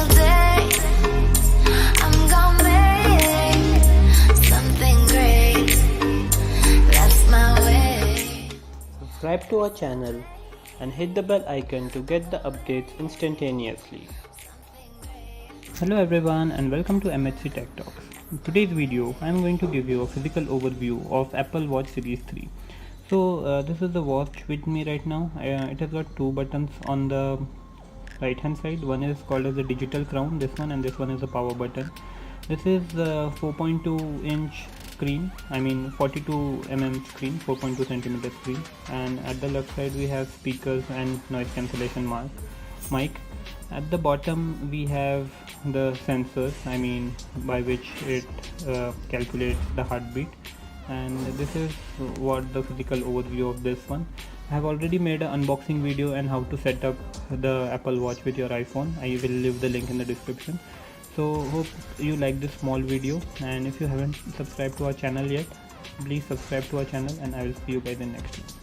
single day. I'm gonna make something great. That's my way. Subscribe to our channel and hit the bell icon to get the updates instantaneously. Hello everyone and welcome to MHC Tech Talks. In today's video, I am going to give you a physical overview of Apple Watch Series 3. So this is the watch with me right now. It has got two buttons on the right hand side. One is called as the digital crown, this one, and this one is the power button. This is a 4.2 inch screen, 42 mm screen, 4.2 centimeter screen, and at the left side we have speakers and noise cancellation mic. At the bottom we have the sensors, by which it calculates the heartbeat, and this is what the physical overview of this one. I have already made an unboxing video and how to set up the Apple Watch with your iPhone. I will leave the link in the description. So hope you like this small video, and if you haven't subscribed to our channel yet, please subscribe to our channel, and I will see you guys in next one.